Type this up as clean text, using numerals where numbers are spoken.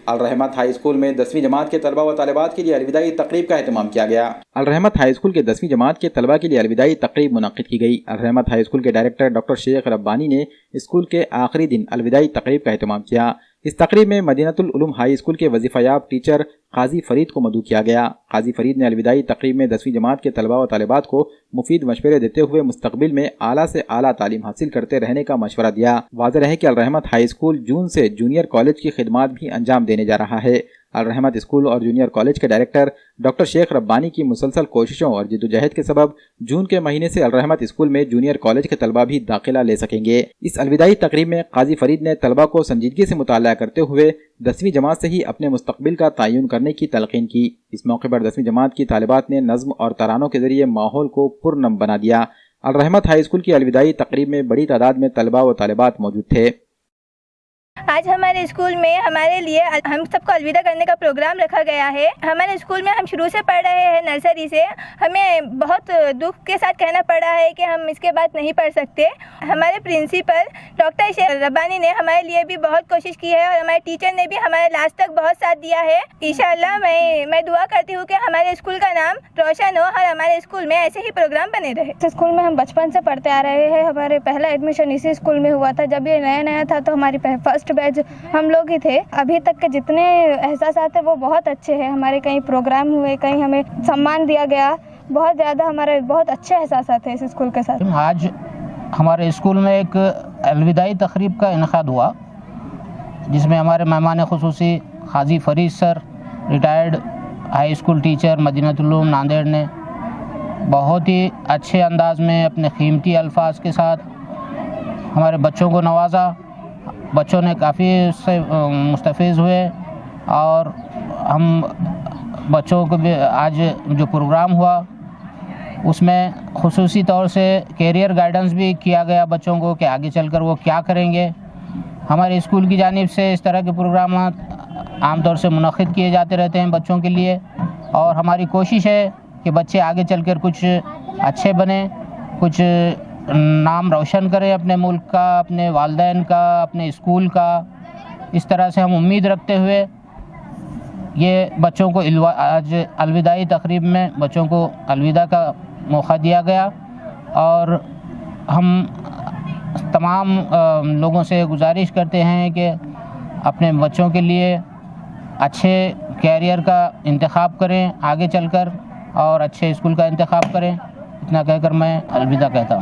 अलरहमत high school में 10वीं जमात के तलबा व तालिबात के लिए अलविदाई तकरीब का एहतमाम किया गया। अलरहमत हाई स्कूल के 10वीं जमात के तलबा के लिए अलविदाई तकरीब मुनक्किद की गई। अलरहमत हाई स्कूल के डायरेक्टर डॉक्टर शेख रब्बानी ने स्कूल के आखिरी दिन अलविदाई तकरीब का एहतमाम किया। इस तकरीब में मदीनतुल उलूम हाई स्कूल के वजीफायाब टीचर काजी फरीद को मदऊ किया गया। काजी फरीद ने अलविदाई तकरीब में 10वीं जमात के तलबा व तालिबात को मुफीद मशवरे देते हुए मुस्तकबिल में आला से आला तालीम हासिल करते रहने का मशवरा दिया। वाज़ेह है कि अलरहमत हाई स्कूल जून से जूनियर कॉलेज की खिदमात भी अंजाम देने जा रहा है। अलरहमत स्कूल और जूनियर कॉलेज के डायरेक्टर डॉक्टर शेख रब्बानी की मुसलसल कोशिशों और जिद्दोजहद के सबब जून के महीने से अलरहमत स्कूल में जूनियर कॉलेज के तलबा भी दाखिला ले सकेंगे। इस अलविदाई तकरीब में काजी फरीद ने तलबा को संजीदगी से मुताला करते हुए 10वीं जमात से ही अपने मुस्तकबिल का तयन करने की तलकीन की। इस मौके पर 10वीं जमात की तालिबात ने नज़्म और तरानों के जरिए माहौल को पुरनम बना दिया। अलरहमत हाई स्कूल की अलविदाई तकरीब में बड़ी तादाद में तलबा व तालिबात मौजूद थे। आज हमारे स्कूल में हमारे लिए हम सबको अलविदा करने का प्रोग्राम रखा गया है। हमारे स्कूल में हम शुरू से पढ़ रहे हैं, नर्सरी से। हमें बहुत दुख के साथ कहना पड़ा है कि हम इसके बाद नहीं पढ़ सकते। हमारे प्रिंसिपल डॉक्टर शेख रब्बानी ने हमारे लिए भी बहुत कोशिश की है और हमारे टीचर ने भी हमारे लास्ट तक बहुत साथ दिया है। इंशाअल्लाह मैं दुआ करती हूँ कि हमारे स्कूल का नाम रोशन हो और हमारे स्कूल में ऐसे ही प्रोग्राम बने रहे। इस स्कूल में हम बचपन से पढ़ते आ रहे हैं। हमारे पहला एडमिशन इसी स्कूल में हुआ था। जब ये नया नया था तो हमारी फर्स्ट बैच हम लोग ही थे। अभी तक के जितने एहसास है वो बहुत अच्छे हैं। हमारे कहीं प्रोग्राम हुए, कहीं हमें सम्मान दिया गया, बहुत ज़्यादा हमारे बहुत अच्छे एहसास थे इस स्कूल के साथ। आज हमारे स्कूल में एक अलविदाई तकरीब का इनेकाद हुआ, जिसमें हमारे मेहमान खुसूसी Qazi Farid sir, retired high school teacher Madinatul Uloom Nanded ने बहुत ही अच्छे अंदाज में अपने कीमती अल्फाज के साथ हमारे बच्चों को नवाजा। बच्चों ने काफ़ी उससे मुस्तफ़ीज़ हुए और हम बच्चों को भी आज जो प्रोग्राम हुआ उसमें खुसूसी तौर से कैरियर गाइडेंस भी किया गया बच्चों को कि आगे चलकर वो क्या करेंगे। हमारे स्कूल की जानिब से इस तरह के प्रोग्राम आमतौर से मुनक़िद किए जाते रहते हैं बच्चों के लिए, और हमारी कोशिश है कि बच्चे आगे चलकर कुछ अच्छे बने, कुछ नाम रोशन करें अपने मुल्क का, अपने वालिदैन का, अपने स्कूल का। इस तरह से हम उम्मीद रखते हुए ये बच्चों को आज अलविदाई तकरीब में बच्चों को अलविदा का मौका दिया गया। और हम तमाम लोगों से गुजारिश करते हैं कि अपने बच्चों के लिए अच्छे कैरियर का इंतखाब करें आगे चलकर और अच्छे स्कूल का इंतखाब करें। इतना कहकर मैं अलविदा कहता हूँ।